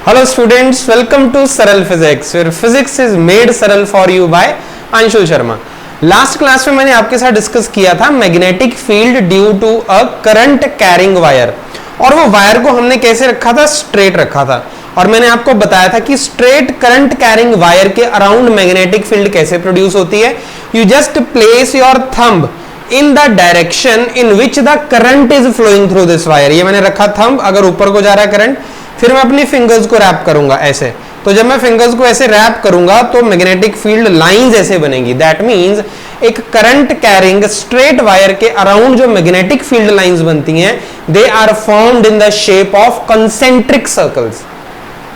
Hello students, welcome to Saral physics where physics is made सरल for you by Anshul Sharma. Last class में मैंने आपके साथ डिस्कस किया था magnetic field due to a current carrying wire, और वो वायर को हमने कैसे रखा था, स्ट्रेट रखा था। और मैंने आपको बताया था कि स्ट्रेट करंट कैरिंग वायर के अराउंड मैग्नेटिक फील्ड कैसे प्रोड्यूस होती है। You just place your thumb in the direction in which the current is flowing through this wire. ये मैंने रखा थंब, अगर ऊपर को जा रहा है करंट, फिर मैं अपनी फिंगर्स को रैप करूंगा ऐसे। तो जब मैं फिंगर्स को ऐसे रैप करूंगा तो मैग्नेटिक फील्ड लाइंस ऐसे बनेंगी। दैट मींस एक करंट कैरिंग स्ट्रेट वायर के अराउंड जो मैग्नेटिक फील्ड लाइंस बनती हैं, they are formed in the shape of concentric circles.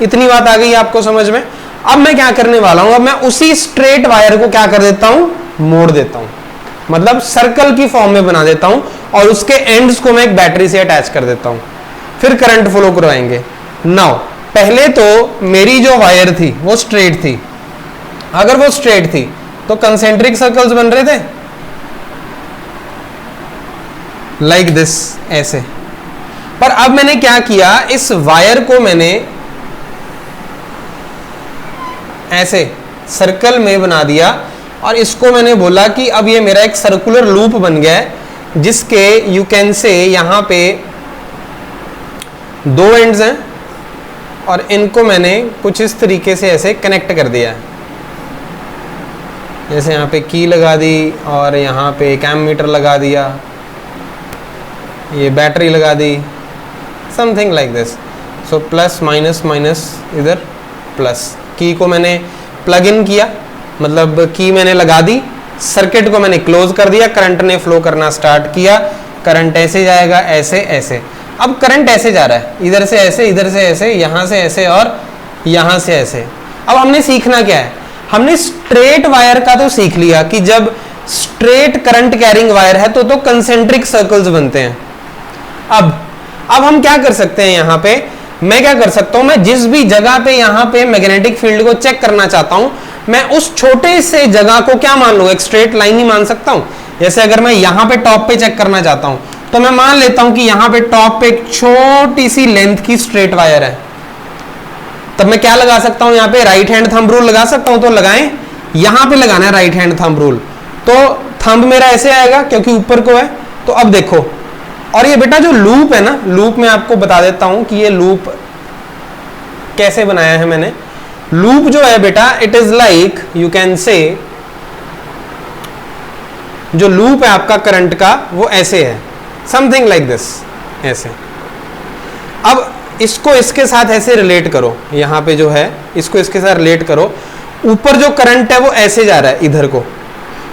इतनी बात आ गई आपको समझ में। अब मैं क्या करने वाला हूं, अब मैं उसी स्ट्रेट वायर को क्या कर देता हूं, मोड़ देता हूं, मतलब सर्कल की फॉर्म में बना देता हूं, और उसके एंड्स को मैं एक बैटरी से अटैच कर देता हूं, फिर करंट फ्लो करवाएंगे। नाउ पहले तो मेरी जो वायर थी वो स्ट्रेट थी। अगर वो स्ट्रेट थी तो कंसेंट्रिक सर्कल्स बन रहे थे लाइक दिस, ऐसे। पर अब मैंने क्या किया, इस वायर को मैंने ऐसे सर्कल में बना दिया, और इसको मैंने बोला कि अब ये मेरा एक सर्कुलर लूप बन गया है, जिसके यू कैन से यहां पे दो एंड्स हैं, और इनको मैंने कुछ इस तरीके से ऐसे कनेक्ट कर दिया है। जैसे यहाँ पे की लगा दी, और यहाँ पे एक एमीटर लगा दिया, ये बैटरी लगा दी, something like this. So plus minus minus, इधर प्लस। की को मैंने प्लग इन किया, मतलब की मैंने लगा दी, सर्किट को मैंने क्लोज कर दिया, करंट ने फ्लो करना स्टार्ट किया। करंट ऐसे जाएगा, ऐसे ऐसे। अब करंट ऐसे जा रहा है, इधर से ऐसे, इधर से ऐसे, यहां से ऐसे, और यहां से ऐसे। अब हमने सीखना क्या है, हमने स्ट्रेट वायर का तो सीख लिया कि जब स्ट्रेट करंट कैरिंग वायर है तो कंसेंट्रिक सर्कल्स बनते हैं। अब हम क्या कर सकते हैं, यहां पे मैं क्या कर सकता हूं, मैं जिस भी जगह पे यहां पे मैग्नेटिक फील्ड को चेक करना चाहता हूं, मैं उस छोटे से जगह को क्या मान लूं, एक स्ट्रेट लाइन ही मान सकता हूं। जैसे अगर मैं यहां पे टॉप पे चेक करना चाहता हूं, तो मैं मान लेता हूं कि यहां पे टॉप पे एक छोटी सी लेंथ की स्ट्रेट वायर है। तब मैं क्या लगा सकता हूं, यहां पे राइट हैंड थंब रूल लगा सकता हूं। तो लगाएं, यहां पे लगाना है राइट हैंड थंब रूल। तो थंब मेरा ऐसे आएगा क्योंकि ऊपर को है। तो अब देखो, और ये बेटा जो लूप है ना, लूप में आपको बता देता हूं कि ये लूप कैसे बनाया है मैंने। लूप जो है बेटा, it is like, you can say, जो लूप है आपका करंट का वो ऐसे है, समथिंग लाइक दिस, ऐसे। अब इसको इसके साथ ऐसे रिलेट करो, यहां पे जो है इसको इसके साथ रिलेट करो। ऊपर जो करंट है वो ऐसे जा रहा है इधर को।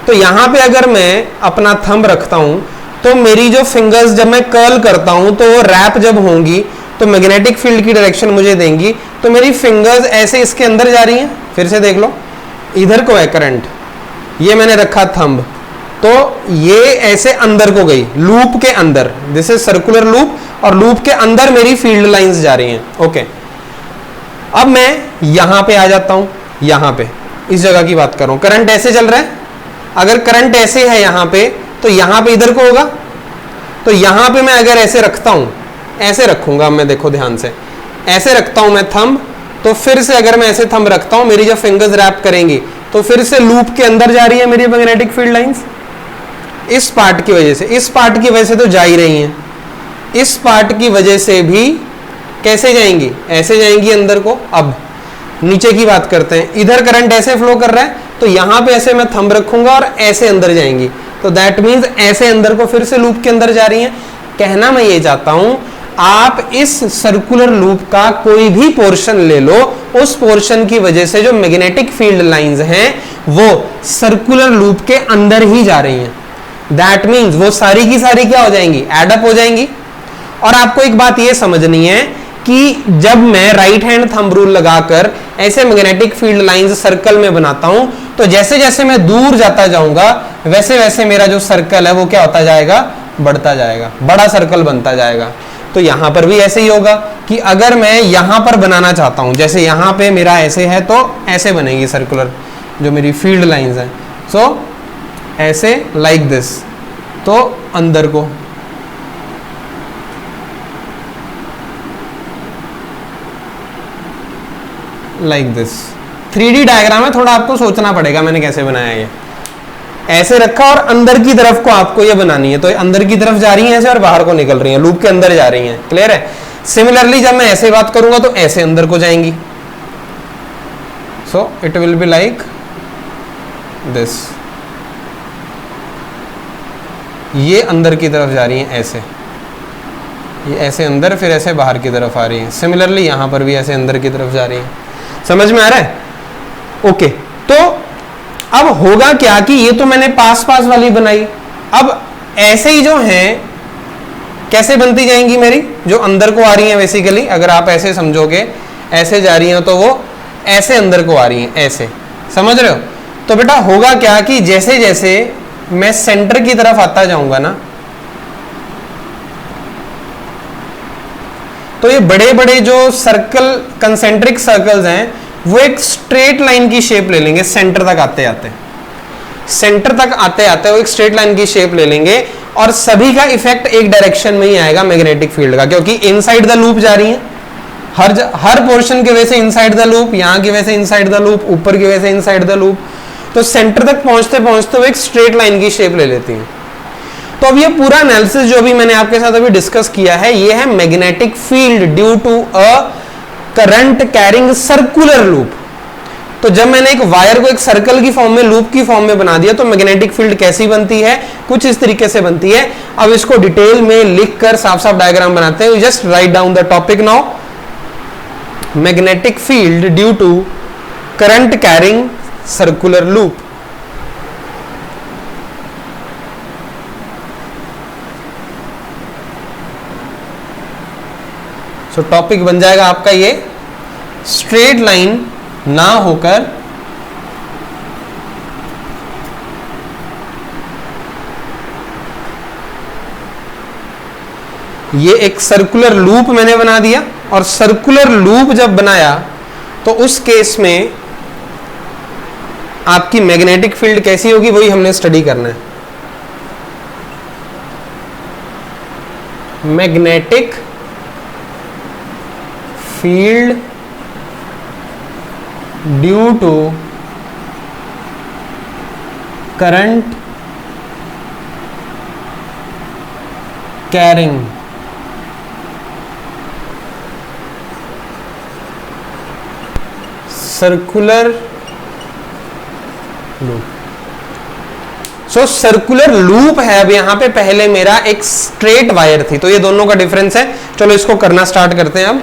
तो यहां पे अगर मैं अपना थंब रखता हूं, तो मेरी जो फिंगर्स जब मैं कर्ल करता हूं, तो वो रैप जब होंगी तो मैग्नेटिक फील्ड की डायरेक्शन मुझे देंगी। तो मेरी फिंगर्स ऐसे इसके अंदर जा रही हैं। फिर से देख लो, इधर को है करंट, ये मैंने रखा थंब, तो ये ऐसे अंदर को गई, लूप के अंदर। दिस इज सर्कुलर लूप, और लूप के अंदर मेरी फील्ड लाइंस जा रही हैं। ओके, अब मैं यहां पे आ जाता हूं, यहां पे इस जगह की बात कर रहा हूं। करंट ऐसे चल रहा है, अगर करंट ऐसे है यहां पे, तो यहां पे इधर को होगा। तो यहां पे मैं अगर ऐसे रखता हूं, ऐसे रखूंगा मैं, देखो ध्यान से, ऐसे रखता हूं मैं थंब, तो फिर से अगर मैं ऐसे थंब रखता हूं, मेरी जब फिंगर्स रैप करेंगी तो फिर से लूप के अंदर जा रही है मेरी मैग्नेटिक फील्ड लाइंस। इस पार्ट की वजह से, इस पार्ट की वजह से तो जा ही रही हैं, इस पार्ट की वजह से भी कैसे जाएंगी, ऐसे जाएंगी अंदर को। अब नीचे की बात करते हैं, इधर करंट ऐसे फ्लो कर रहा है, तो यहां पे ऐसे मैं थंब रखूंगा और ऐसे अंदर जाएंगी। तो दैट मींस ऐसे अंदर को फिर से लूप के अंदर जा रही हैं। कहना मैं ये चाहता हूं, आप इस सर्कुलर लूप का कोई भी पोर्शन ले लो, उस पोर्शन की वजह से जो मैग्नेटिक फील्ड लाइंस हैं वो सर्कुलर लूप के अंदर ही जा रही हैं। दैट मींस वो सारी की सारी क्या हो जाएंगी, एडअप हो जाएंगी। और आपको एक बात ये समझनी है कि जब मैं राइट हैंड थंब रूल लगाकर ऐसे मैग्नेटिक फील्ड लाइंस सर्कल में बनाता हूं, तो जैसे जैसे मैं दूर जाता जाऊंगा, वैसे वैसे मेरा जो सर्कल है वो क्या होता जाएगा, बढ़ता जाएगा, बड़ा सर्कल बनता जाएगा। तो यहां पर भी ऐसे ही होगा कि अगर मैं यहां पर बनाना चाहता हूं, जैसे यहां पे मेरा ऐसे है, तो ऐसे बनेगी सर्कुलर जो मेरी फील्ड लाइंस हैं। सो ऐसे लाइक दिस, तो अंदर को लाइक दिस। 3D डायग्राम है, थोड़ा आपको सोचना पड़ेगा मैंने कैसे बनाया ये। ऐसे रखा और अंदर की तरफ को आपको ये बनानी है, तो अंदर की तरफ जा रही है ऐसे और बाहर को निकल रही है, लूप के अंदर जा रही है। क्लियर है? सिमिलरली जब मैं ऐसे बात करूंगा तो ऐसे अंदर को जाएंगी। So it will be like this. ये अंदर की तरफ जा रही है ऐसे, ये ऐसे अंदर, फिर ऐसे बाहर की तरफ आ रही है। सिमिलरली यहां पर भी ऐसे अंदर की तरफ जा रही है। समझ में आ रहा है? ओके, तो अब होगा क्या कि ये तो मैंने पास पास वाली बनाई, अब ऐसे ही जो है कैसे बनती जाएंगी मेरी, जो अंदर को आ रही है बेसिकली, अगर आप ऐसे समझोगे, ऐसे जा रही हैं तो वो ऐसे अंदर को आ रही हैं, ऐसे। समझ रहे हो? तो बेटा होगा क्या कि जैसे जैसे मैं सेंटर की तरफ आता जाऊंगा ना, तो ये बड़े बड़े जो सर्कल, कंसेंट्रिक सर्कल्स हैं, वो एक स्ट्रेट लाइन की शेप ले लेंगे सेंटर तक आते आते। सेंटर तक आते आते वो एक स्ट्रेट लाइन की शेप ले लेंगे और सभी का इफेक्ट एक डायरेक्शन में ही आएगा मैग्नेटिक फील्ड का, क्योंकि इनसाइड द लूप जा रही है। हर पोर्शन की वजह से इनसाइड द लूप, यहां की वजह से इनसाइड द लूप, ऊपर की वजह से इनसाइड द लूप। तो सेंटर तक पहुंचते पहुंचते वो एक स्ट्रेट लाइन की शेप ले लेती है। तो अब ये पूरा एनालिसिस जो भी मैंने आपके साथ अभी डिस्कस किया है, ये है magnetic field due to a current carrying circular loop. तो जब मैंने एक वायर को एक सर्कल की फॉर्म में, लूप की फॉर्म में बना दिया, तो मैग्नेटिक फील्ड कैसी बनती है? कुछ इस तरीके से बनती है। अब इसको डिटेल में लिखकर साफ साफ डायग्राम बनाते हैं। Just write down the topic now. Magnetic field due to current carrying circular loop. So topic बन जाएगा आपका ये, स्ट्रेट लाइन ना होकर ये एक सर्कुलर लूप मैंने बना दिया, और सर्कुलर लूप जब बनाया तो उस केस में आपकी मैग्नेटिक फील्ड कैसी होगी वही हमने स्टडी करना है। Magnetic field due to current carrying circular loop. So circular loop है। अब यहां पे पहले मेरा एक स्ट्रेट वायर थी, तो ये दोनों का डिफरेंस है। चलो इसको करना स्टार्ट करते हैं अब।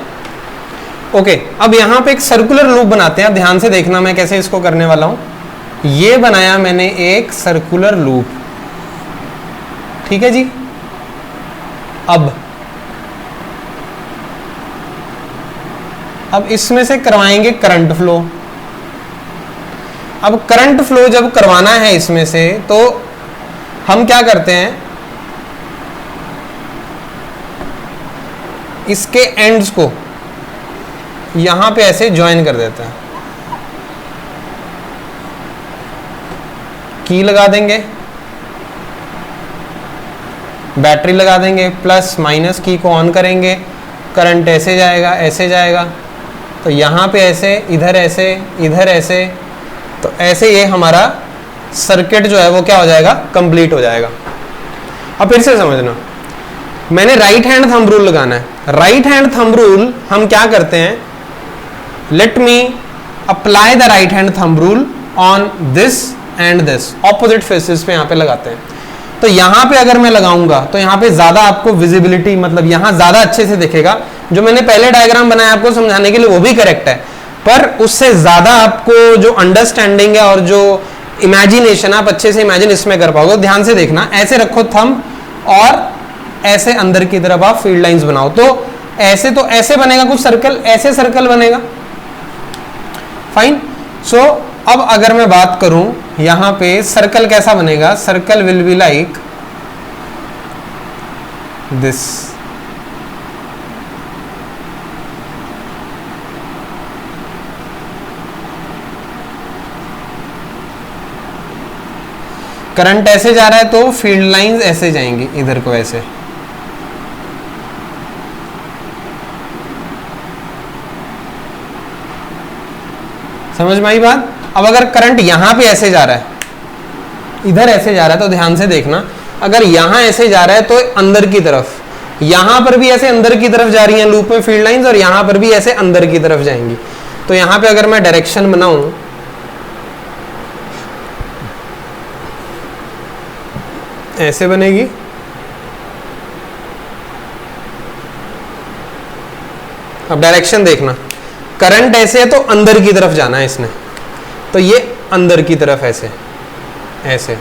ओके, अब यहां पे एक सर्कुलर लूप बनाते हैं। अब ध्यान से देखना मैं कैसे इसको करने वाला हूं। ये बनाया मैंने एक सर्कुलर लूप, ठीक है जी। अब इसमें से करवाएंगे करंट फ्लो। अब करंट फ्लो जब करवाना है इसमें से, तो हम क्या करते हैं, इसके एंड्स को यहां पे ऐसे ज्वाइन कर देते हैं, की लगा देंगे, बैटरी लगा देंगे, प्लस माइनस की को ऑन करेंगे, करंट ऐसे जाएगा, ऐसे जाएगा, तो यहां पे ऐसे, इधर ऐसे, इधर ऐसे, तो ऐसे ये हमारा सर्किट जो है वो क्या हो जाएगा, कंप्लीट हो जाएगा। अब फिर से समझना, मैंने राइट हैंड थंब रूल लगाना है। राइट हैंड थंब रूल हम क्या करते हैं, let me apply the right hand thumb rule on this and this, opposite faces पे यहां पे लगाते हैं। तो यहां पे अगर मैं लगाऊंगा तो यहां पे ज्यादा आपको विजिबिलिटी, मतलब यहां ज्यादा अच्छे से दिखेगा। जो मैंने पहले डायग्राम बनाया आपको समझाने के लिए वो भी करेक्ट है, पर उससे ज्यादा आपको जो अंडरस्टैंडिंग है और जो इमेजिनेशन आप अच्छे से इमेजिन इसमें कर पाओगे। ध्यान से देखना, ऐसे रखो थंब और ऐसे अंदर की तरफ आप फील्ड लाइंस बनाओ, तो ऐसे बनेगा कुछ सर्कल, ऐसे सर्कल बनेगा। फाइन। सो अब अगर मैं बात करूं यहां पे सर्कल कैसा बनेगा, circle will be like this. Current ऐसे जा रहा है तो फील्ड लाइंस ऐसे जाएंगी, इधर को ऐसे। समझ में आई बात? अब अगर करंट यहां पे ऐसे जा रहा है, इधर ऐसे जा रहा है, तो ध्यान से देखना, अगर यहां ऐसे जा रहा है तो अंदर की तरफ, यहां पर भी ऐसे अंदर की तरफ जा रही हैं लूप में फील्ड लाइंस, और यहां पर भी ऐसे अंदर की तरफ जाएंगी। तो यहां पे अगर मैं डायरेक्शन बनाऊं, ऐसे बनेगी, अब डायरेक्शन देखना, करंट ऐसे है तो अंदर की तरफ जाना है इसने, तो ये अंदर की तरफ ऐसे ऐसे,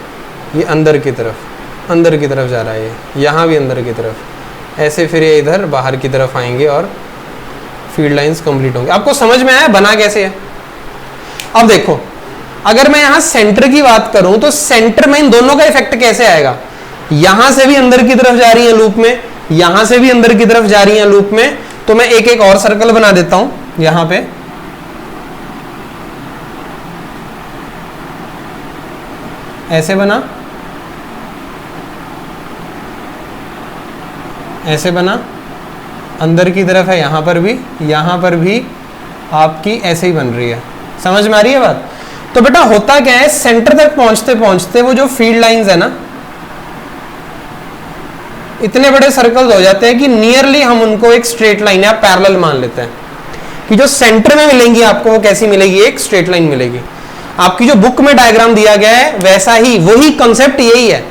ये अंदर की तरफ जा रहा है, ये यहां भी अंदर की तरफ ऐसे, फिर ये इधर बाहर की तरफ आएंगे और फील्ड लाइंस कंप्लीट होंगे। आपको समझ में आया बना कैसे है? अब देखो, अगर मैं यहां सेंटर की बात करूं तो सेंटर में इन दोनों का इफेक्ट कैसे आएगा? यहां से भी अंदर की तरफ जा रही है लूप में, यहां से भी अंदर की तरफ जा रही है लूप में, तो मैं एक एक और सर्कल बना देता हूं यहां पे, ऐसे बना, ऐसे बना, अंदर की तरफ है यहां पर भी आपकी ऐसे ही बन रही है। समझ में आ रही है बात? तो बेटा होता क्या है, सेंटर तक पहुंचते पहुंचते वो जो फील्ड लाइंस है ना, इतने बड़े सर्कल्स हो जाते हैं कि नियरली हम उनको एक स्ट्रेट लाइन या पैरेलल मान लेते हैं, कि जो सेंटर में मिलेंगी आपको वो कैसी मिलेगी, एक स्ट्रेट लाइन मिलेगी। आपकी जो बुक में डायग्राम दिया गया है वैसा ही, वही कंसेप्ट यही है।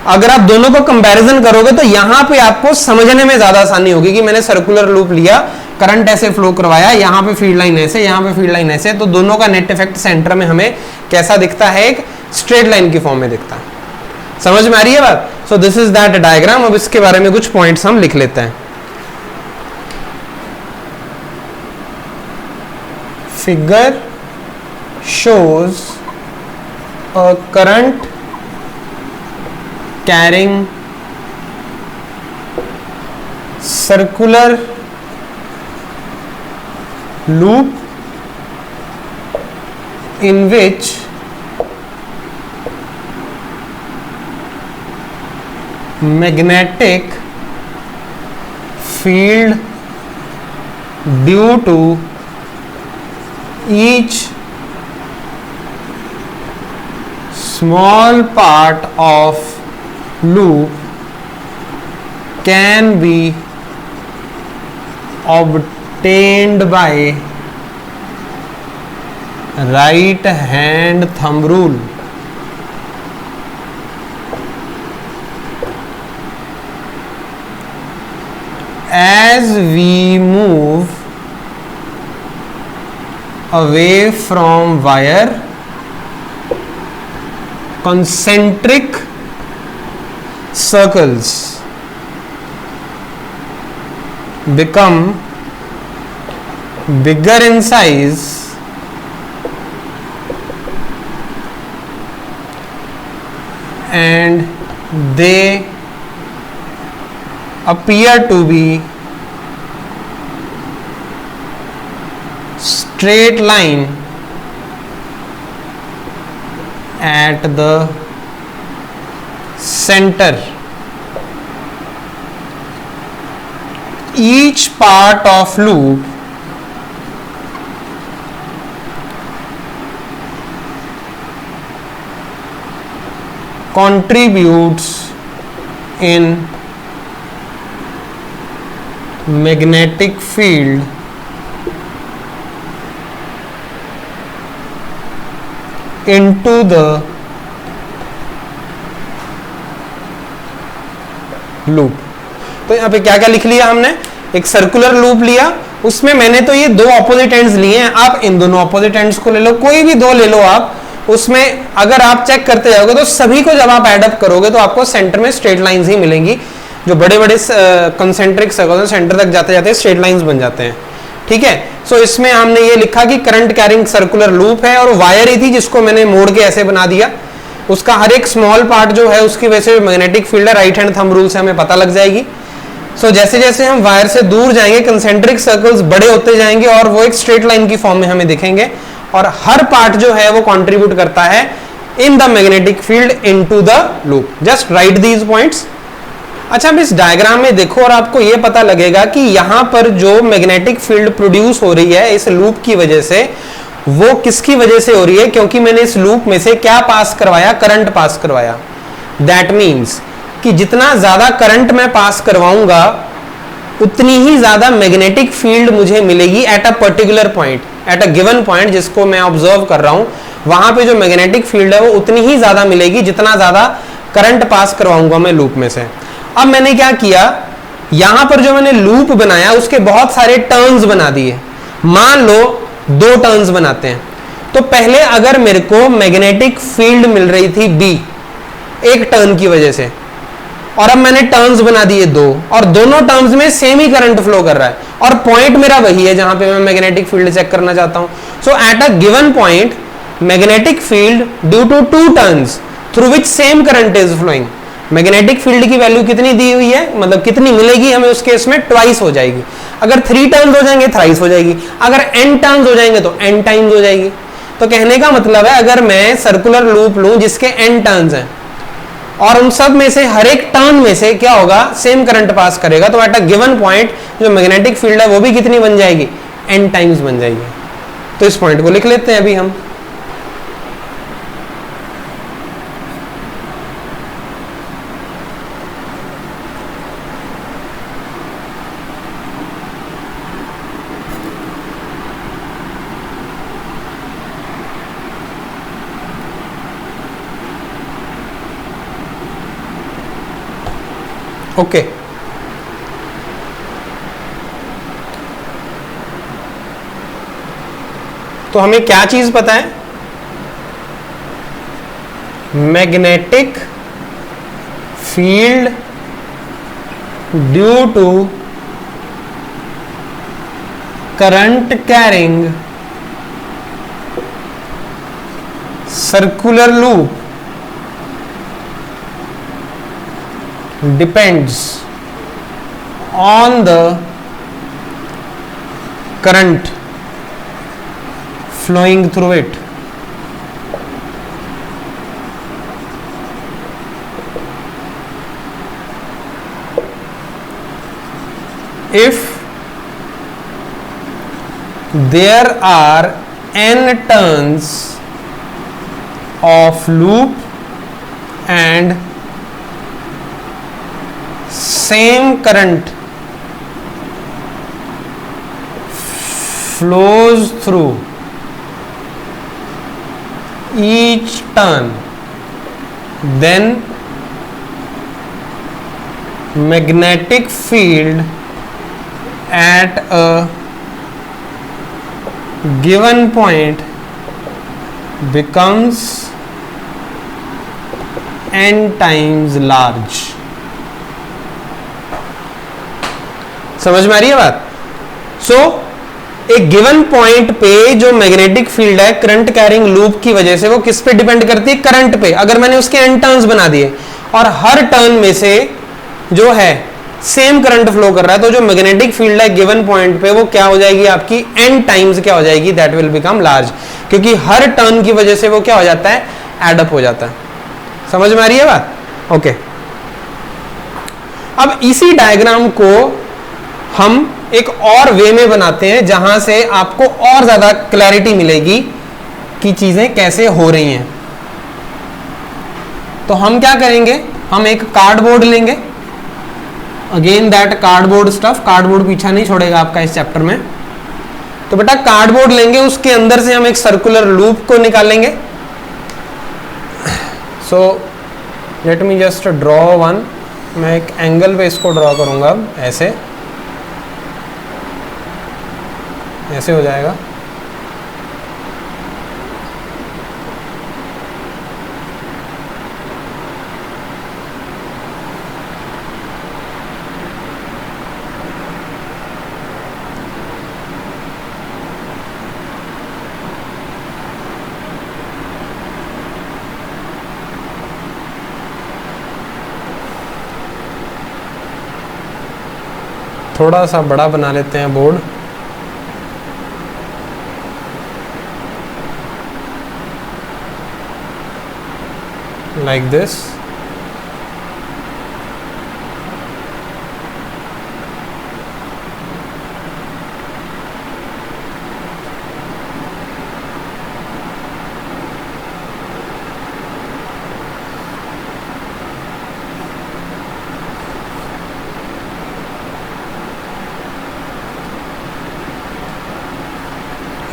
अगर आप दोनों को कंपैरिजन करोगे तो यहां पे आपको समझने में ज्यादा आसानी होगी कि मैंने सर्कुलर लूप लिया, करंट ऐसे फ्लो करवाया, यहां पे फील्ड लाइन ऐसे, यहां पे फील्ड लाइन ऐसे, तो दोनों का नेट इफेक्ट सेंटर में हमें कैसा दिखता है, एक स्ट्रेट लाइन की फॉर्म में दिखता है। समझ में आ रही है बात? So this is that diagram. अब इसके बारे में कुछ पॉइंट्स हम लिख लेते हैं। Figure shows a current carrying circular loop in which magnetic field due to each small part of loop can be obtained by right hand thumb rule. As we move away from wire, concentric circles become bigger in size and they appear to be straight line at the center. Each part of loop contributes in magnetic field into the loop. तो यहाँ पे क्या क्या लिख लिया हमने, एक circular loop लिया, उसमें मैंने तो ये दो ऑपोजिट एंड्स लिए हैं, आप इन दोनों ऑपोजिट एंड्स को ले लो, कोई भी दो ले लो आप, उसमें अगर आप चेक करते जाओगे तो सभी को जब आप एड अप करोगे तो आपको सेंटर में स्ट्रेट लाइंस ही मिलेंगी। जो बड़े बड़े कंसेंट्रिक सर्कल सेंटर तक जाते जाते स्ट्रेट लाइंस बन जाते हैं। ठीक है, सो इसमें हमने ये लिखा कि करंट कैरिंग सर्कुलर लूप है, और वायर ही थी जिसको मैंने मोड़ के ऐसे बना दिया। उसका हर एक स्मॉल पार्ट जो है उसकी वजह से मैग्नेटिक फील्ड है, राइट हैंड थंब रूल से हमें पता लग जाएगी। सो जैसे जैसे हम वायर से दूर जाएंगे कंसेंट्रिक सर्कल्स बड़े होते जाएंगे और वो एक स्ट्रेट लाइन की फॉर्म में हमें दिखेंगे, और हर पार्ट जो है वो कंट्रीब्यूट करता है in the magnetic field into the loop. Just right these points. अच्छा, अब इस डायग्राम में देखो और आपको ये पता लगेगा कि यहां पर जो मैग्नेटिक फील्ड प्रोड्यूस हो रही है इस लूप की वजह से, वो किसकी वजह से हो रही है? क्योंकि मैंने इस लूप में से क्या पास करवाया? करंट पास करवाया। दैट मीन्स कि जितना ज्यादा करंट मैं पास करवाऊंगा उतनी ही ज्यादा मैग्नेटिक फील्ड मुझे मिलेगी at a particular point, eight a given point जिसको मैं ऑब्जर्व कर रहा हूं, वहां पे जो मैग्नेटिक फील्ड है वो उतनी ही ज्यादा मिलेगी जितना ज्यादा करंट पास करवाऊंगा मैं लूप में से। अब मैंने क्या किया, यहां पर जो मैंने लूप बनाया उसके बहुत सारे टर्न्स बना दिए। मान लो 2 टर्न्स बनाते हैं, तो पहले अगर मेरे को मैग्नेटिक फील्ड मिल रही थी B एक टर्न की वजह से, और अब मैंने टर्न्स बना दिए 2, और दोनों टर्न्स में सेम ही करंट फ्लो कर रहा है, और पॉइंट मेरा वही है जहां पे मैं मैग्नेटिक फील्ड चेक करना चाहता हूं। So at a given point magnetic field due to 2 turns through which same current is flowing, magnetic field की वैल्यू कितनी दी हुई है, मतलब कितनी मिलेगी हमें उस केस में, ट्वाइस हो जाएगी। अगर 3 टर्न्स हो जाएंगे थ्राइस हो जाएगी, अगर n टर्न्स हो जाएंगे तो n टाइम्स हो जाएगी। तो कहने का मतलब है अगर मैं सर्कुलर लूप लूं जिसके n टर्न्स हैं और उन सब में से हर एक टर्न में से क्या होगा, सेम करंट पास करेगा, तो एट अ गिवन पॉइंट जो मैग्नेटिक फील्ड है वो भी कितनी बन जाएगी, n टाइम्स बन जाएगी। तो इस पॉइंट को लिख लेते हैं अभी हम। ओके तो हमें क्या चीज पता है, magnetic field due to current carrying circular loop depends on the current flowing through it. If there are n turns of loop and same current flows through each turn, then magnetic field at a given point becomes n times large। समझ में आ रही है बात? सो एक given point पे जो magnetic field है current carrying loop की वजह से वो किस पे डिपेंड करती है, करंट पे। अगर मैंने उसके n टर्न्स बना दिए और हर टर्न में से जो है सेम करंट फ्लो कर रहा है, तो जो मैग्नेटिक फील्ड है गिवन पॉइंट पे वो क्या हो जाएगी आपकी, n टाइम्स क्या हो जाएगी, दैट विल बिकम लार्ज, क्योंकि हर टर्न की वजह से वो क्या हो जाता है, एडअप हो जाता है। समझ में आ रही है बात? ओके अब इसी डायग्राम को हम एक और वे में बनाते हैं जहां से आपको और ज्यादा क्लैरिटी मिलेगी कि चीजें कैसे हो रही हैं। तो हम क्या करेंगे, हम एक कार्डबोर्ड लेंगे, again that cardboard stuff, cardboard पीछा नहीं छोड़ेगा आपका इस चैप्टर में। तो बेटा कार्डबोर्ड लेंगे, उसके अंदर से हम एक सर्कुलर लूप को निकालेंगे। So let me just draw one, मैं एक एंगल पे इसको ड्रॉ करूंगा, ऐसे ऐसे हो जाएगा। थोड़ा सा बड़ा बना लेते हैं बोर्ड, like this।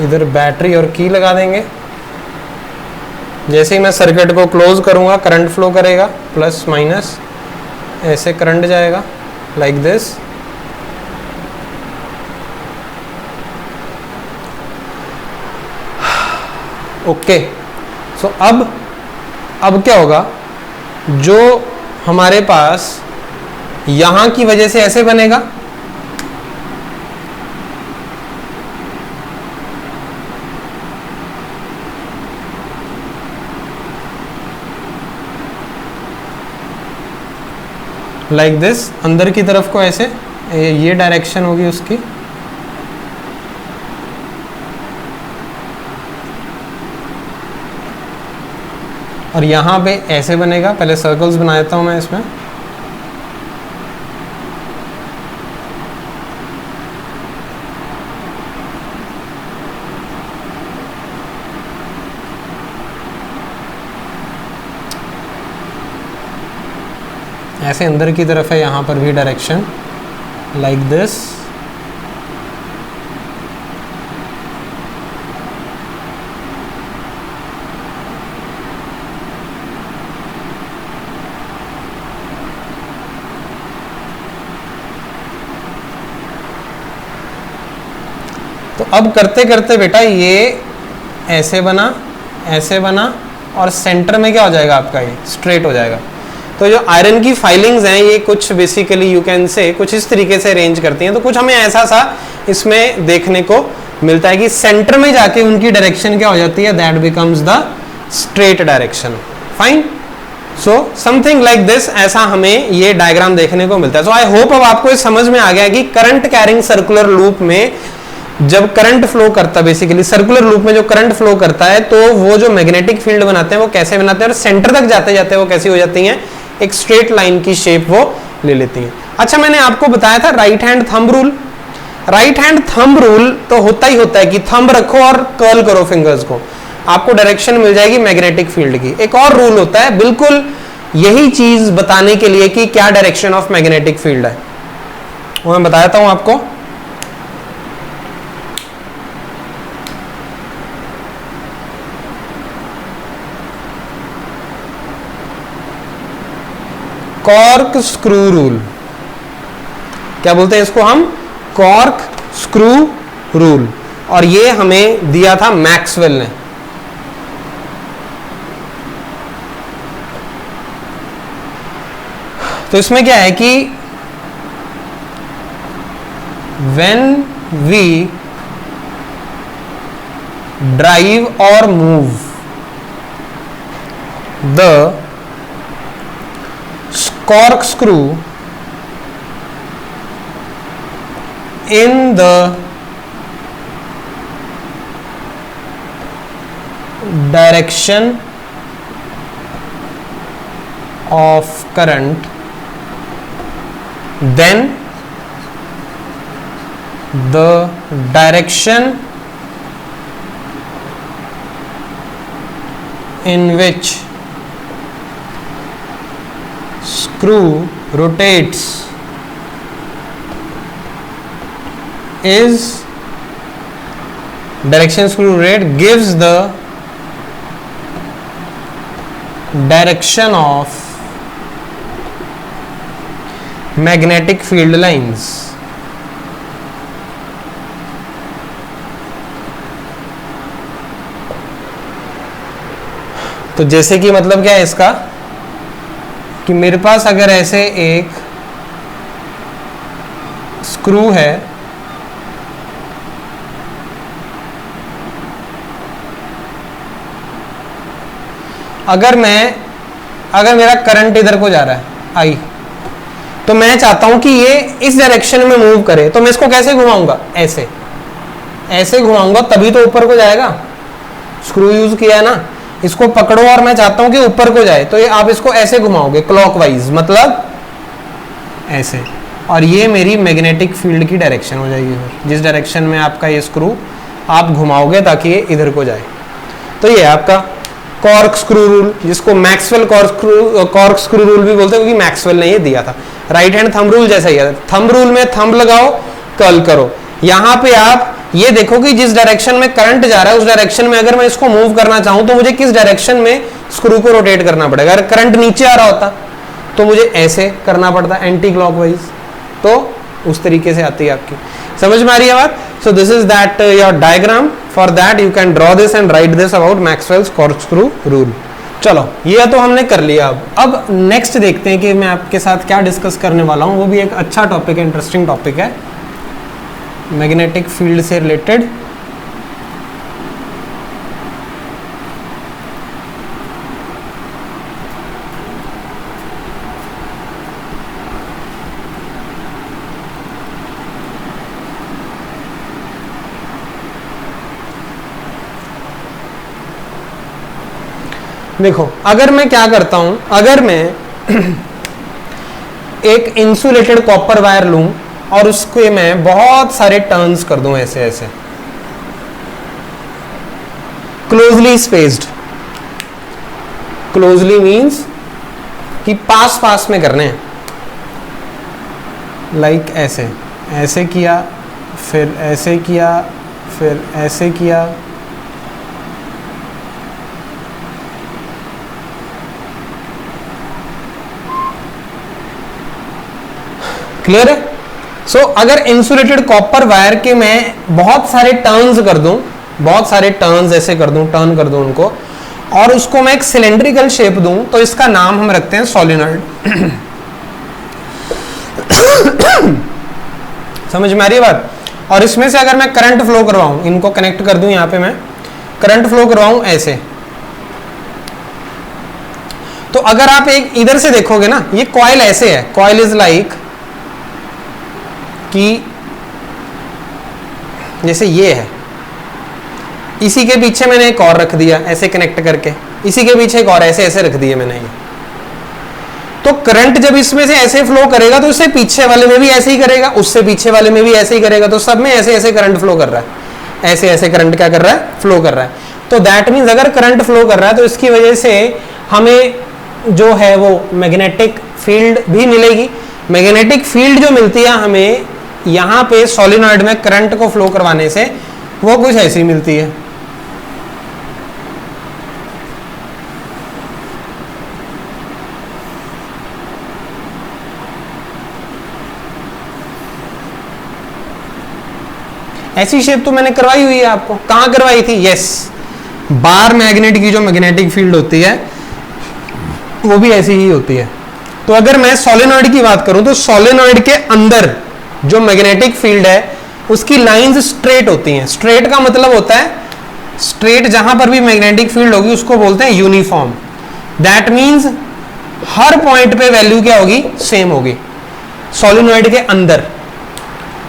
इधर बैटरी और की लगा देंगे। जैसे ही मैं सर्किट को क्लोज करूंगा करंट फ्लो करेगा, प्लस माइनस ऐसे करंट जाएगा लाइक दिस। ओके, सो अब क्या होगा, जो हमारे पास यहां की वजह से ऐसे बनेगा, लाइक दिस, अंदर की तरफ को ऐसे, ये डायरेक्शन होगी उसकी। और यहां पे ऐसे बनेगा। पहले सर्कल्स बना देता हूं मैं इसमें। ऐसे अंदर की तरफ है, यहाँ पर भी डायरेक्शन लाइक दिस। तो अब करते करते बेटा ये ऐसे बना, ऐसे बना, और सेंटर में क्या हो जाएगा आपका, ये स्ट्रेट हो जाएगा। तो जो आयरन की फाइलिंग्स हैं ये कुछ बेसिकली यू कैन से कुछ इस तरीके से अरेंज करती हैं। तो कुछ हमें ऐसा सा इसमें देखने को मिलता है कि सेंटर में जाके उनकी डायरेक्शन क्या हो जाती है, that becomes the straight direction. Fine, so something like this, ऐसा हमें ये डायग्राम देखने को मिलता है। सो आई होप अब आपको समझ में आ गया कि करंट कैरिंग सर्कुलर लूप में जब करंट फ्लो करता है, बेसिकली सर्कुलर लूप में जो करंट फ्लो करता है, तो वो जो मैग्नेटिक फील्ड बनाते हैं वो कैसे बनाते हैं, और सेंटर तक जाते जाते वो कैसी हो जाती हैं, एक स्ट्रेट लाइन की शेप वो ले लेती हैं। अच्छा, मैंने आपको बताया था right hand thumb rule. Right hand thumb rule तो होता ही होता है कि थंब रखो और कर्ल करो फिंगर्स को, आपको डायरेक्शन मिल जाएगी मैग्नेटिक फील्ड की। एक और रूल होता है बिल्कुल यही चीज बताने के लिए कि क्या डायरेक्शन ऑफ मैग्नेटिक फील्ड है, वो मैं बताता हूं आपको। कॉर्क स्क्रू रूल, क्या बोलते हैं इसको हम, कॉर्क स्क्रू रूल, और ये हमें दिया था मैक्सवेल ने। तो इसमें क्या है कि when we drive or move the corkscrew in the direction of current, then the direction in which screw rotates is direction screw rotate gives the direction of magnetic field lines. तो जैसे कि मतलब क्या है इसका, कि मेरे पास अगर ऐसे एक स्क्रू है, अगर मेरा करंट इधर को जा रहा है आई, तो मैं चाहता हूं कि ये इस डायरेक्शन में मूव करे, तो मैं इसको कैसे घुमाऊंगा, ऐसे घुमाऊंगा तभी तो ऊपर को जाएगा। स्क्रू यूज किया है ना, इसको पकड़ो और मैं चाहता हूं कि ऊपर को जाए, तो ये आप इसको ऐसे घुमाओगे क्लॉकवाइज, मतलब ऐसे, और ये मेरी मैग्नेटिक फील्ड की डायरेक्शन हो जाएगी, जिस डायरेक्शन में आपका ये स्क्रू आप घुमाओगे ताकि ये इधर को जाए। तो ये आपका कॉर्क स्क्रू रूल, जिसको मैक्सवेल कॉर्क स्क्रू रूल भी बोलते हैं, क्योंकि मैक्सवेल ने ये दिया था। राइट हैंड थंब रूल जैसा ही है, थंब रूल में थंब लगाओ, कर्ल करो, यहाँ पे आप ये देखो कि जिस डायरेक्शन में करंट जा रहा है उस डायरेक्शन में अगर मैं इसको मूव करना चाहूं तो मुझे किस डायरेक्शन में स्क्रू को रोटेट करना पड़ेगा। अगर करंट नीचे आ रहा होता तो मुझे ऐसे करना पड़ता एंटी क्लॉकवाइज, तो उस तरीके से आती है आपकी। समझ में आ रही है बात? So this is that your diagram. For that you can draw this and right this about Maxwell's corkscrew rule. चलो ये तो हमने कर लिया। अब नेक्स्ट देखते हैं कि मैं आपके साथ क्या डिस्कस करने वाला हूं। वो भी एक अच्छा टॉपिक है, इंटरेस्टिंग टॉपिक है, मैग्नेटिक फील्ड से रिलेटेड। देखो अगर मैं क्या करता हूं, अगर मैं एक इंसुलेटेड कॉपर वायर लूं और उसके मैं बहुत सारे टर्न्स कर दूं ऐसे ऐसे क्लोजली स्पेस्ड। क्लोजली मींस कि पास पास में करने हैं, लाइक ऐसे ऐसे किया, फिर ऐसे किया, फिर ऐसे किया। क्लियर है? सो अगर इंसुलेटेड कॉपर वायर के मैं बहुत सारे टर्न्स कर दूं, बहुत सारे टर्न्स ऐसे कर दूं, टर्न कर दूं उनको, और उसको मैं एक सिलेंड्रिकल शेप दूं, तो इसका नाम हम रखते हैं सोलेनॉइड। समझ में आ रही है बात? और इसमें से अगर मैं करंट फ्लो करवाऊं, इनको कनेक्ट कर दूं, यहां पे मैं करंट फ्लो करवाऊं ऐसे, तो अगर आप एक इधर से देखोगे ना, ये कॉइल ऐसे है। कॉइल इज लाइक कि जैसे ये है, इसी के पीछे मैंने एक और रख दिया ऐसे कनेक्ट करके, इसी के पीछे एक और ऐसे ऐसे रख दिए मैंने ये। तो करंट जब इसमें से ऐसे फ्लो करेगा तो उससे पीछे वाले में भी ऐसे ही करेगा, उससे पीछे वाले में भी ऐसे ही करेगा, तो सब में ऐसे ऐसे करंट फ्लो कर रहा है, ऐसे ऐसे करंट क्या कर रहा है, फ्लो कर रहा है। तो दैट मीन्स अगर करंट फ्लो कर रहा है तो इसकी वजह से हमें जो है वो मैग्नेटिक फील्ड भी मिलेगी। मैग्नेटिक फील्ड जो मिलती है हमें यहां पे सोलेनॉइड में करंट को फ्लो करवाने से, वो कुछ ऐसी मिलती है। ऐसी शेप तो मैंने करवाई हुई है आपको। कहां करवाई थी? यस, बार मैग्नेट की जो मैग्नेटिक फील्ड होती है वो भी ऐसी ही होती है। तो अगर मैं सोलेनॉइड की बात करूं तो सोलेनॉइड के अंदर जो मैग्नेटिक फील्ड है उसकी लाइंस स्ट्रेट होती हैं। स्ट्रेट का मतलब होता है, स्ट्रेट जहां पर भी मैग्नेटिक फील्ड होगी उसको बोलते हैं uniform. That means her point पे वैल्यू क्या होगी? सेम होगी सोलेनॉइड के अंदर।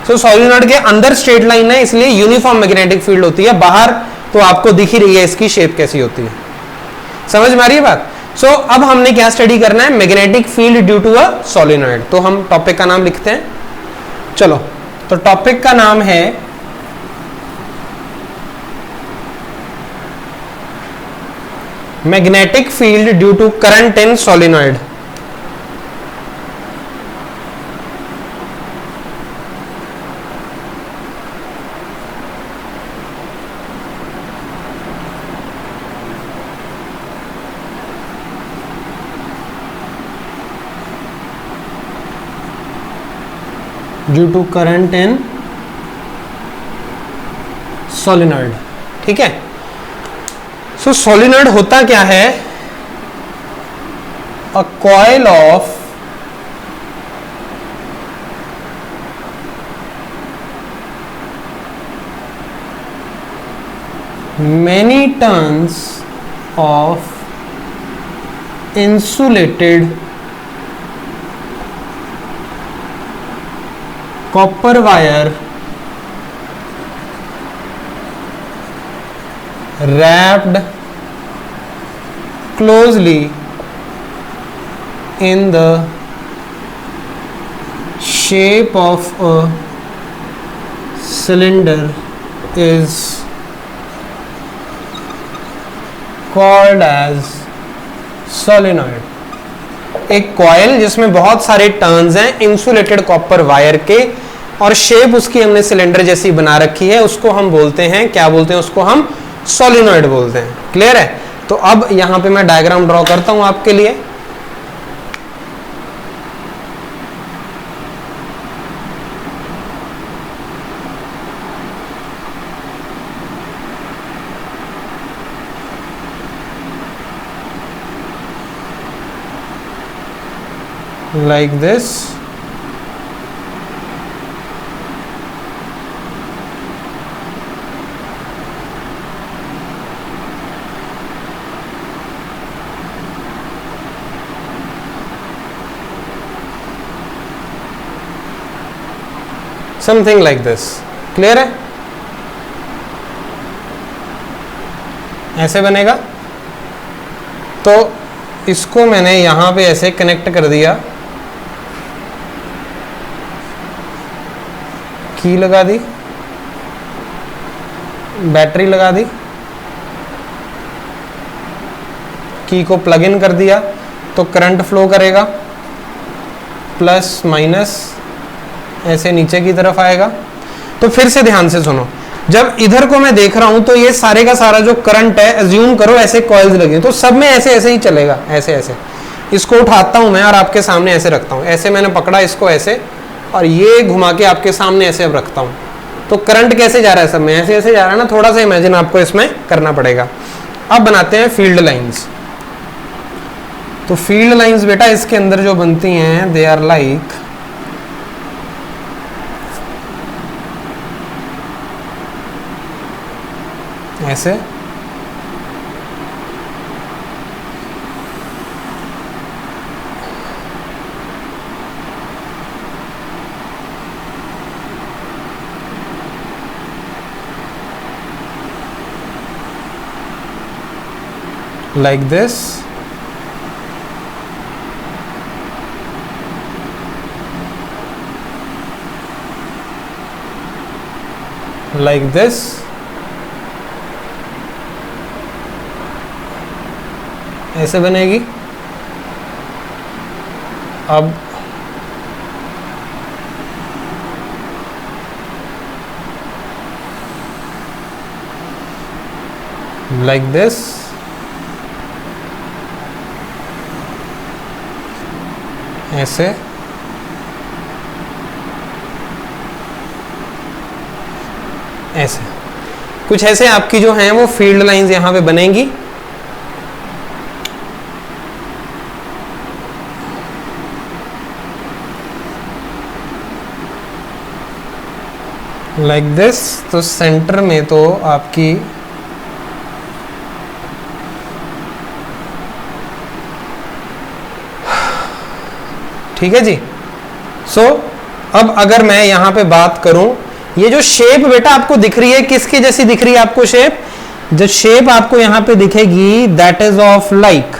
तो सोलेनॉइड के अंदर स्ट्रेट लाइन है, इसलिए यूनिफॉर्म मैग्नेटिक फील्ड होती है। बाहर तो आपको दिख ही रही है इसकी शेप कैसी होती है। समझ में आ रही है बात? सो अब हमने क्या स्टडी करना है? Magnetic field due to a solenoid. तो हम टॉपिक का नाम लिखते हैं। चलो, तो टॉपिक का नाम है magnetic field due to current in solenoid. Due to current in solenoid. ठीक है? सो सोलेनॉइड होता क्या है? A coil of many turns of insulated copper wire wrapped closely in the shape of a cylinder is called as solenoid। एक coil जिसमें बहुत सारे turns हैं इंसुलेटेड कॉपर वायर के और शेप उसकी हमने सिलेंडर जैसी बना रखी है, उसको हम बोलते हैं, क्या बोलते हैं उसको, हम सोलिनॉइड बोलते हैं। क्लियर है? तो अब यहां पे मैं डायग्राम ड्रॉ करता हूं आपके लिए। like this, something like this। Clear है? ऐसे बनेगा। तो इसको मैंने यहां पे ऐसे कनेक्ट कर दिया, की लगा दी, बैटरी लगा दी, की को प्लग इन कर दिया तो करंट फ्लो करेगा, प्लस माइनस ऐसे नीचे की तरफ आएगा। तो फिर से ध्यान से सुनो, जब इधर को मैं देख रहा हूं तो ये सारे का सारा जो करंट है, अज्यूम करो ऐसे कॉइल्स लगे, तो सब में ऐसे ऐसे ही चलेगा, ऐसे ऐसे। इसको उठाता हूं मैं और आपके सामने ऐसे रखता हूं, ऐसे मैंने पकड़ा इसको ऐसे, और ये घुमा के आपके सामने ऐसे अब रखता हूं, तो करंट कैसे जा रहा है, सब में ऐसे ऐसे जा रहा है ना। थोड़ा सा इमेजिन आपको इसमें करना पड़ेगा। अब बनाते हैं फील्ड लाइंस। तो फील्ड लाइंस बेटा इसके अंदर जो बनती हैं, दे आर लाइक ऐसे, like this, like this, ऐसे बनेगी। अब like this, ऐसे, ऐसे कुछ ऐसे आपकी जो हैं वो फील्ड लाइंस यहां पे बनेंगी। Like this. तो सेंटर में तो आपकी ठीक है जी। सो अब अगर मैं यहां पे बात करूं, ये जो शेप बेटा आपको दिख रही है किसके जैसी दिख रही है आपको शेप? जो शेप आपको यहां पे दिखेगी that is of like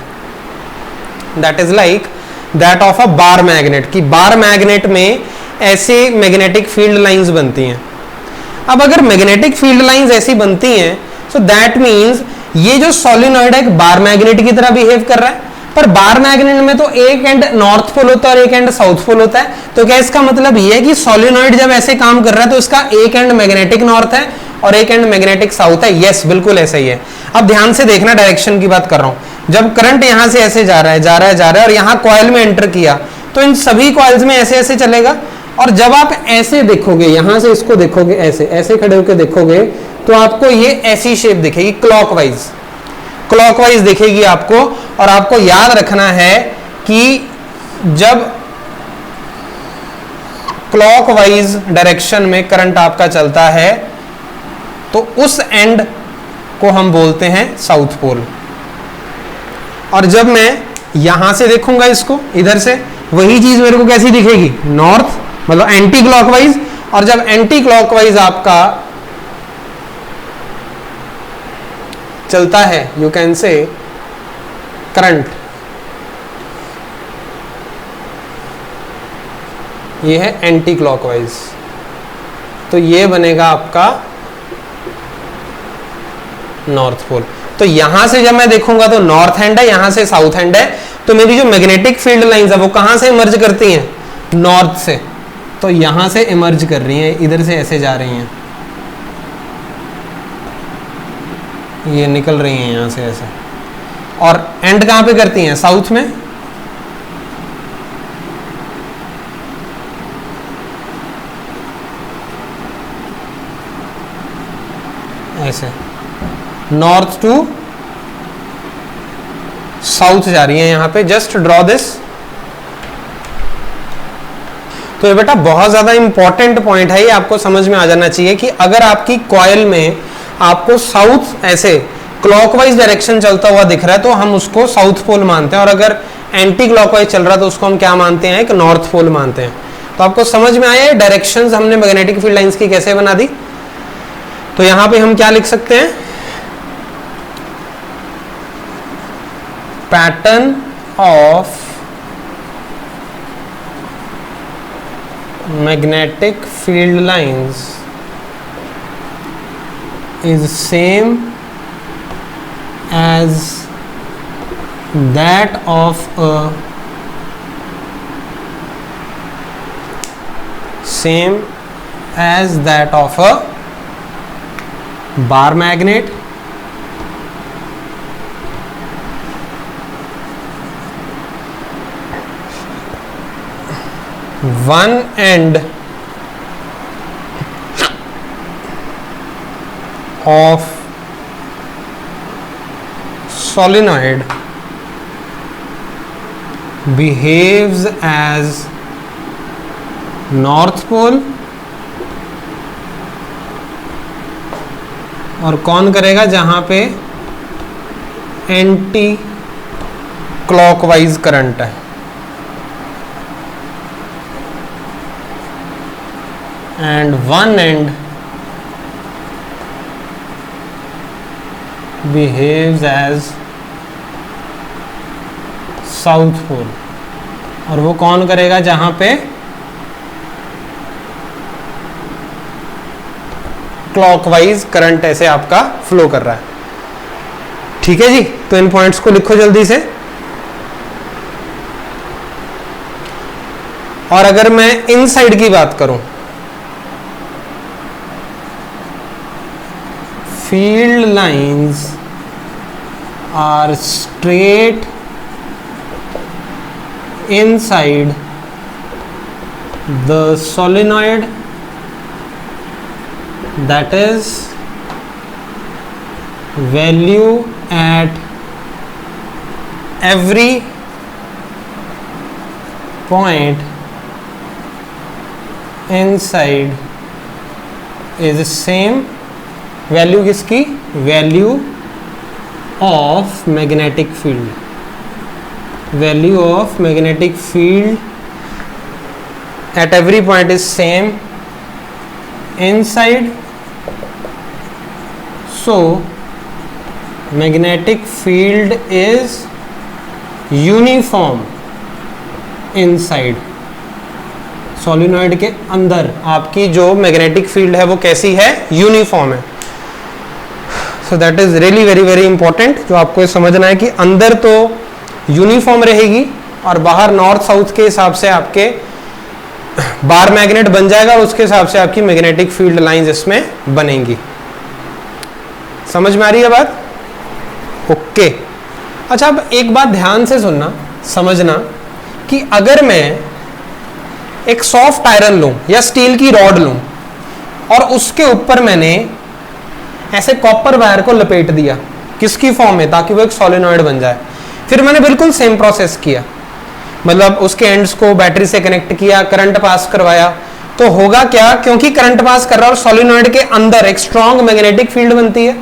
that of a bar magnet. की बार मैग्नेट में ऐसे मैग्नेटिक फील्ड लाइंस बनती हैं। अब अगर मैग्नेटिक फील्ड लाइंस ऐसी बनती हैं सो दैट मींस ये जो सोलिनॉइड है एक बार मैग्नेट की तरह बिहेव कर रहा है। पर बार मैग्नेट में तो एक एंड नॉर्थ पोल होता है और एक एंड साउथ पोल होता है। तो क्या इसका मतलब ये है कि सोलिनॉइड जब ऐसे काम कर रहा है तो इसका एक एंड मैग्नेटिक नॉर्थ है और एक एंड मैग्नेटिक साउथ है? यस, बिल्कुल ऐसा ही है। अब ध्यान से देखना, डायरेक्शन की बात कर रहा हूं। जब करंट यहां से ऐसे जा रहा है और यहां कॉइल में एंटर किया तो इन सभी कॉइल्स में ऐसे ऐसे चलेगा। और जब आप ऐसे देखोगे, यहां से इसको देखोगे, ऐसे ऐसे खड़े होकर देखोगे तो आपको ये ऐसी शेप दिखेगी, क्लॉकवाइज दिखेगी आपको। और आपको याद रखना है कि जब क्लॉकवाइज डायरेक्शन में करंट आपका चलता है तो उस एंड को हम बोलते हैं साउथ पोल। और जब मैं यहां से देखूंगा इसको इधर से, वही चीज मेरे को कैसी दिखेगी? नॉर्थ, मतलब एंटी क्लॉकवाइज। और जब एंटी क्लॉकवाइज आपका चलता है, यू कैन से करंट, ये है एंटी क्लॉकवाइज, तो ये बनेगा आपका नॉर्थ पोल। तो यहां से जब मैं देखूंगा तो नॉर्थ एंड है, यहां से साउथ एंड है। तो मेरी जो मैग्नेटिक फील्ड लाइंस है वो कहां से इमर्ज करती हैं? नॉर्थ से। तो यहां से इमर्ज कर रही हैं, इधर से ऐसे जा रही हैं, ये निकल रही हैं यहां से ऐसे, और एंड कहां पे करती हैं? साउथ में। ऐसे नॉर्थ टू साउथ जा रही है यहां पे। Just draw this. तो ये बेटा बहुत ज्यादा इंपॉर्टेंट पॉइंट है, ये आपको समझ में आ जाना चाहिए कि अगर आपकी कॉइल में आपको साउथ ऐसे क्लॉकवाइज डायरेक्शन चलता हुआ दिख रहा है तो हम उसको साउथ पोल मानते हैं, और अगर एंटी क्लॉकवाइज चल रहा है तो उसको हम क्या मानते हैं? एक नॉर्थ पोल मानते हैं। तो आपको समझ में आया डायरेक्शंस हमने मैग्नेटिक फील्ड लाइंस की कैसे बना दी। तो यहां पे हम क्या लिख सकते हैं? Pattern of magnetic field lines is same as that of a bar magnet. One end of solenoid behaves as north pole, और कौन करेगा जहां पे एंटी क्लॉकवाइज करंट है। And one end behaves as south pole, और वो कौन करेगा जहां पे क्लॉकवाइज करंट ऐसे आपका फ्लो कर रहा है। ठीक है जी, तो इन पॉइंट्स को लिखो जल्दी से। और अगर मैं इन साइड की बात करूं, field lines are straight inside the solenoid, that is value at every point inside is same। Value किसकी? Value of magnetic field, value of magnetic field at every point is same inside, so magnetic field is uniform inside. Solenoid के अंदर आपकी जो magnetic field है वो कैसी है? Uniform है। So that is really very very important, जो आपको समझना है कि अंदर तो यूनिफॉर्म रहेगी और बाहर नॉर्थ साउथ के हिसाब से आपके बार मैग्नेट बन जाएगा, उसके हिसाब से आपकी मैग्नेटिक फील्ड लाइंस इसमें बनेंगी। समझ में आ रही है बात? ओके। अच्छा, अब एक बात ध्यान से सुनना, समझना कि अगर मैं एक सॉफ्ट आयरन लूं या स्टील की रॉड लूं और उसके ऊपर मैंने ऐसे कॉपर वायर को लपेट दिया, किसकी फॉर्म में? ताकि वो एक सोलेनॉइड बन जाए। फिर मैंने बिल्कुल सेम प्रोसेस किया, मतलब उसके एंड्स को बैटरी से कनेक्ट किया, करंट पास करवाया, तो होगा क्या? क्योंकि करंट पास कर रहा है और सोलेनॉइड के अंदर एक स्ट्रॉन्ग मैग्नेटिक फील्ड बनती है।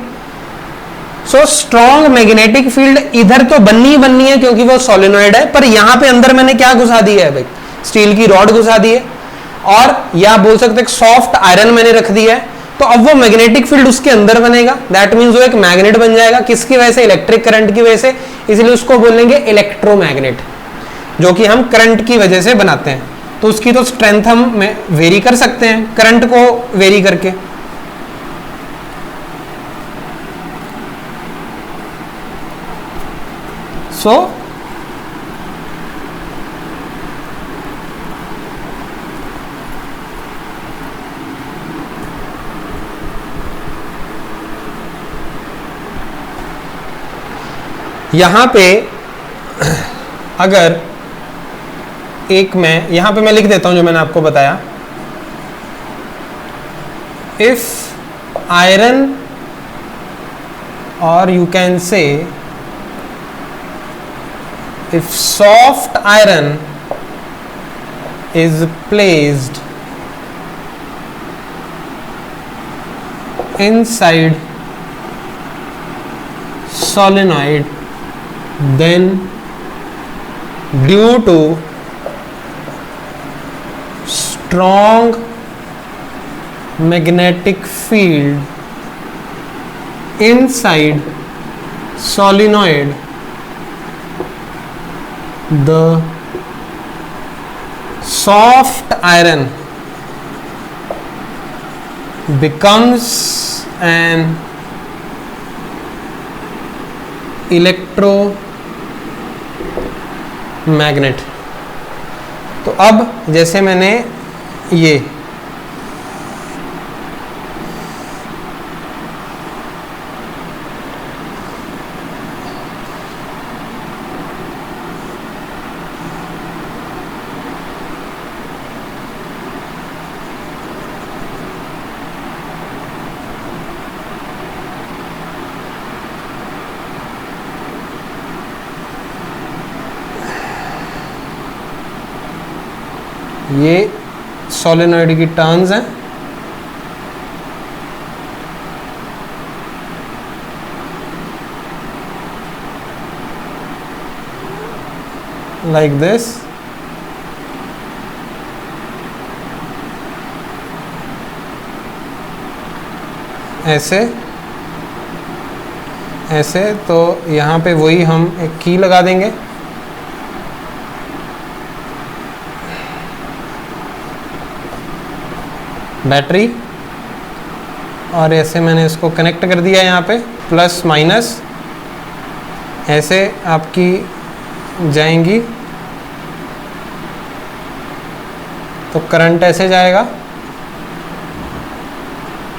सो स्ट्रॉन्ग मैग्नेटिक फील्ड इधर तो बननी है क्योंकि वो सोलेनॉइड है, पर यहां पे अंदर मैंने क्या घुसा दिया है भाई? स्टील की रॉड घुसा दी है, और या बोल सकते एक सॉफ्ट आयरन मैंने रख दिया है, तो अब वो मैग्नेटिक फील्ड उसके अंदर बनेगा। दैट मींस वो एक मैग्नेट बन जाएगा। किसकी वजह से? इलेक्ट्रिक करंट की वजह से। इसलिए उसको बोलेंगे इलेक्ट्रोमैग्नेट, जो कि हम करंट की वजह से बनाते हैं। तो उसकी तो स्ट्रेंथ हम वेरी कर सकते हैं करंट को वेरी करके। सो यहां पे अगर एक यहां पे मैं लिख देता हूं जो मैंने आपको बताया, इफ आयरन और you can say if soft iron is placed inside solenoid, then due to strong magnetic field inside solenoid, the soft iron becomes an electromagnet. तो अब जैसे मैंने ये सोलेनॉइड की टर्न्स हैं, लाइक दिस. ऐसे ऐसे. तो यहाँ पे वही हम एक की लगा देंगे. बैटरी, और ऐसे मैंने इसको कनेक्ट कर दिया यहाँ पे, प्लस माइनस ऐसे आपकी जाएंगी. तो करंट ऐसे जाएगा,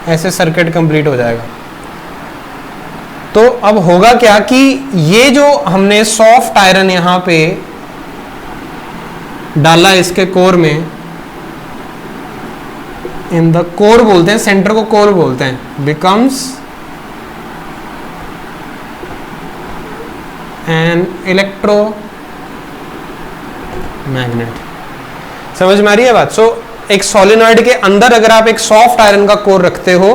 ऐसे सर्किट कंप्लीट हो जाएगा. तो अब होगा क्या कि ये जो हमने सॉफ्ट आयरन यहां पे डाला इसके कोर में, इन द कोर बोलते हैं, सेंटर को कोर बोलते हैं, बिकम्स एन इलेक्ट्रोमैग्नेट. समझ में आ रही है बात? सो एक सोलेनॉइड के अंदर अगर आप एक सॉफ्ट आयरन का कोर रखते हो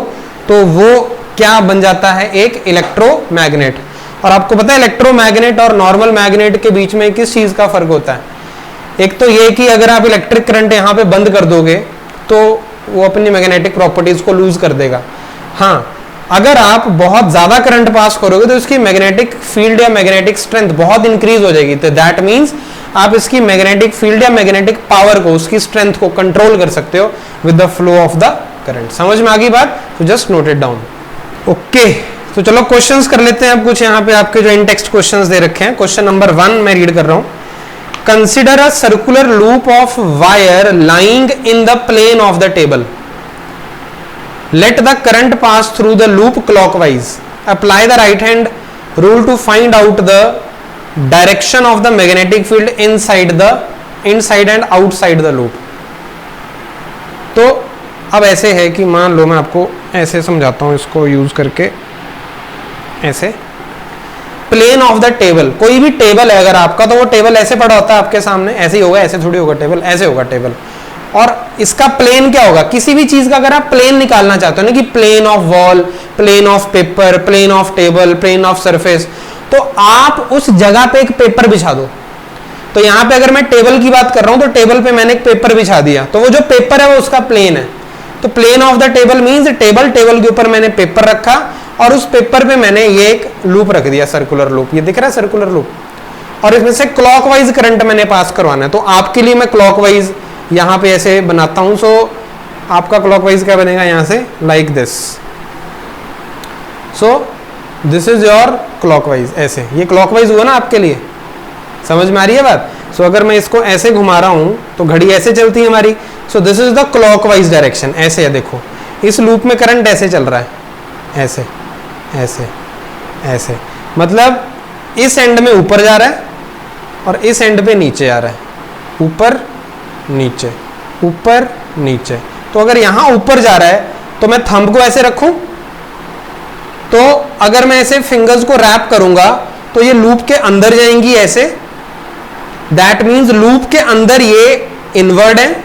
तो वो क्या बन जाता है? एक इलेक्ट्रोमैग्नेट. और आपको पता है इलेक्ट्रोमैग्नेट और नॉर्मल मैग्नेट के बीच में किस चीज का फर्क होता है? एक तो ये कि अगर आप इलेक्ट्रिक करंट यहां पे बंद कर दोगे तो वो अपनी मैग्नेटिक प्रॉपर्टीज को लूज कर देगा. हाँ, अगर आप बहुत ज्यादा करंट पास करोगे तो इसकी मैग्नेटिक फील्ड या मैग्नेटिक स्ट्रेंथ बहुत इंक्रीज हो जाएगी. तो दैट मीन्स आप इसकी मैग्नेटिक फील्ड या मैग्नेटिक पावर को, उसकी स्ट्रेंथ को कंट्रोल कर सकते हो with the flow of the current. समझ में आ गई बात? तो just note it down. Okay, तो चलो क्वेश्चंस कर लेते हैं. अब कुछ यहाँ पे आपके जो इन टेक्स्ट क्वेश्चंस दे रखे हैं. क्वेश्चन नंबर 1 मैं रीड कर रहा हूं. Consider a circular loop of wire lying in the plane of the table. Let the current pass through the loop clockwise. Apply the right hand rule to find out the direction of the magnetic field inside and outside the loop. तो अब ऐसे है कि मान लो मैं आपको ऐसे समझाता हूं इसको यूज करके. ऐसे प्लेन ऑफ द टेबल, कोई भी टेबल है अगर आपका, तो वो टेबल ऐसे पड़ा होता है आपके सामने. ऐसे ही होगा, ऐसे थोड़ी होगा टेबल, ऐसे होगा टेबल. और इसका प्लेन क्या होगा? किसी भी चीज का अगर आप प्लेन निकालना चाहते हो ना, कि plane of wall, plane of paper, plane of table, plane of surface, तो आप उस जगह पे एक पेपर बिछा दो. तो यहां पे अगर मैं टेबल की बात कर रहा हूं तो टेबल पे मैंने एक पेपर बिछा दिया, तो वो जो पेपर है वो उसका प्लेन है. तो plane of the table means table के ऊपर मैंने पेपर रखा और उस पेपर पे मैंने ये एक लूप रख दिया, सर्कुलर लूप. ये दिख रहा है सर्कुलर लूप. और इसमें से क्लॉकवाइज करंट मैंने पास करवाना है. तो आपके लिए मैं क्लॉकवाइज यहां पे ऐसे बनाता हूं. सो आपका क्लॉकवाइज क्या बनेगा? यहां से like this. So this is your clockwise. ऐसे ये क्लॉकवाइज हुआ ना आपके लिए. समझ में आ रही है बात? सो अगर मैं इसको ऐसे घुमा रहा हूं तो घड़ी ऐसे चलती है हमारी. So this is the clockwise direction. ऐसे है, देखो इस लूप में करंट ऐसे चल रहा है, ऐसे ऐसे ऐसे. मतलब इस एंड में ऊपर जा रहा है और इस एंड पे नीचे आ रहा है, ऊपर नीचे ऊपर नीचे। तो अगर यहां ऊपर जा रहा है तो मैं थंब को ऐसे रखूं, तो अगर मैं ऐसे फिंगर्स को रैप करूंगा तो ये लूप के अंदर जाएंगी ऐसे, दैट मीन्स लूप के अंदर ये इनवर्ड है,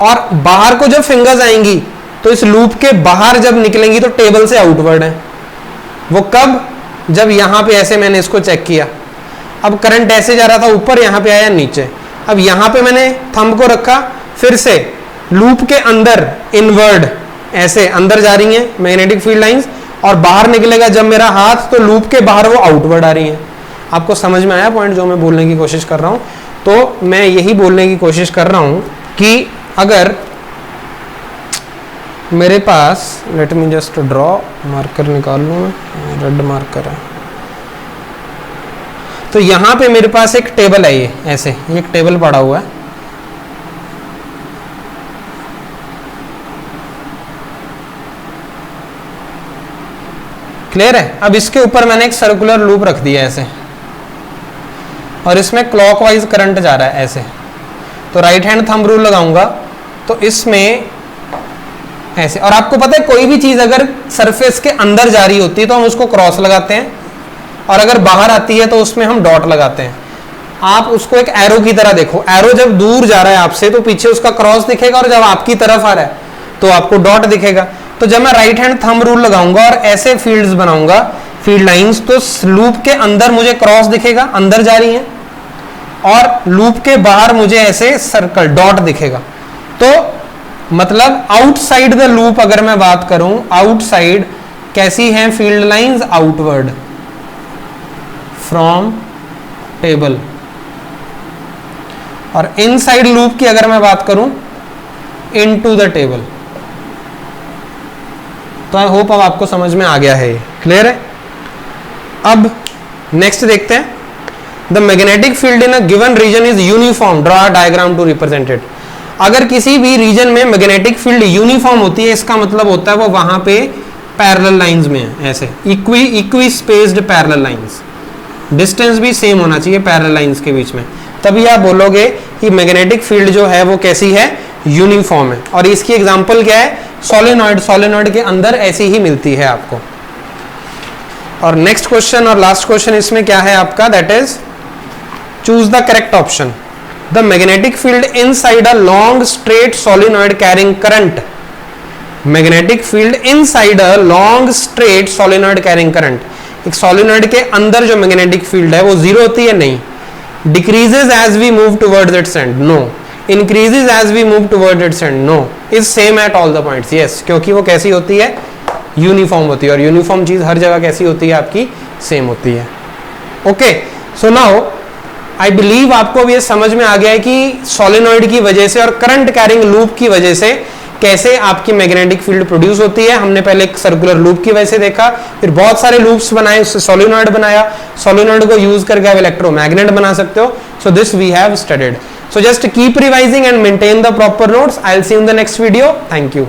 और बाहर को जब फिंगर्स आएंगी तो इस लूप के बाहर जब निकलेंगी तो टेबल से आउटवर्ड है। वो कब? जब यहां पे ऐसे मैंने इसको चेक किया, अब करंट ऐसे जा रहा था ऊपर, यहां पे आया नीचे, अब यहां पे मैंने थंब को रखा, फिर से लूप के अंदर इनवर्ड ऐसे अंदर जा रही हैं मैग्नेटिक फील्ड लाइंस, और बाहर निकलेगा जब मेरा हाथ तो लूप के बाहर वो आउटवर्ड आ रही है। आपको समझ में आया पॉइंट जो मैं बोलने की कोशिश कर रहा हूं? तो मैं यही बोलने की कोशिश कर रहा हूं कि अगर मेरे पास, let me just draw, marker निकाल लूं मैं, रेड मार्कर है, तो यहां पे मेरे पास एक टेबल है, ये ऐसे एक टेबल पड़ा हुआ है, क्लियर है? अब इसके ऊपर मैंने एक सर्कुलर लूप रख दिया ऐसे, और इसमें क्लॉकवाइज करंट जा रहा है ऐसे, तो राइट हैंड थंब रूल लगाऊंगा तो इसमें ऐसे, और आपको पता है कोई भी चीज अगर सरफेस के अंदर जा रही होती है तो हम उसको क्रॉस लगाते हैं, और अगर बाहर आती है तो उसमें हम डॉट लगाते हैं। आप उसको एक एरो की तरह देखो, एरो जब दूर जा रहा है आपसे तो पीछे उसका क्रॉस दिखेगा, और जब आपकी तरफ आ रहा है तो आपको डॉट दिखेगा। तो जब मैं राइट हैंड थंब रूल लगाऊंगा और ऐसे फील्ड्स बनाऊंगा, फील्ड लाइंस, तो लूप के अंदर मुझे क्रॉस दिखेगा, अंदर जा रही है, और लूप के बाहर मुझे ऐसे सर्कल डॉट दिखेगा। तो मतलब आउटसाइड द लूप अगर मैं बात करूं, आउटसाइड कैसी हैं field lines? Outward from table. और इनसाइड लूप की अगर मैं बात करूं, इनटू द टेबल। तो आई होप अब आपको समझ में आ गया है, ये क्लियर है? अब नेक्स्ट देखते हैं, the magnetic field in a given region is uniform, draw a diagram to represent it. अगर किसी भी रीजन में मैग्नेटिक फील्ड यूनिफॉर्म होती है, इसका मतलब होता है वो वहां पे पैरेलल लाइंस में है, ऐसे equi spaced parallel lines, distance भी सेम होना चाहिए पैरेलल लाइंस के बीच में, तभी आप बोलोगे कि मैग्नेटिक फील्ड जो है वो कैसी है? यूनिफॉर्म है। और इसकी एग्जांपल क्या है? सोलेनॉइड, सोलेनॉइड के अंदर ऐसी ही मिलती है आपको। और नेक्स्ट क्वेश्चन और लास्ट क्वेश्चन इसमें क्या है आपका? That is choose the correct option. The magnetic field inside a long straight solenoid carrying current, magnetic field inside a long straight solenoid carrying current, एक सोलेनॉइड के अंदर जो मैग्नेटिक फील्ड है वो जीरो होती है? नहीं। Decreases as we move towards its end? No. Increases as we move towards its end? No. Is same at all the points? Yes, क्योंकि वो कैसी होती है? यूनिफॉर्म होती है, और यूनिफॉर्म चीज हर जगह कैसी होती है? आपकी सेम होती है। Okay, so now I believe आपको अब ये समझ में आ गया है कि सोलेनॉइड की वजह से और करंट कैरिंग लूप की वजह से कैसे आपकी मैग्नेटिक फील्ड प्रोड्यूस होती है। हमने पहले एक सर्कुलर लूप की वजह से देखा, फिर बहुत सारे लूप्स बनाए, उससे सोलेनॉइड बनाया, सोलेनॉइड को यूज करके आप इलेक्ट्रोमैग्नेट बना सकते हो। So this we have studied. So just keep revising and maintain the proper notes. I'll see you in the next video. Thank you.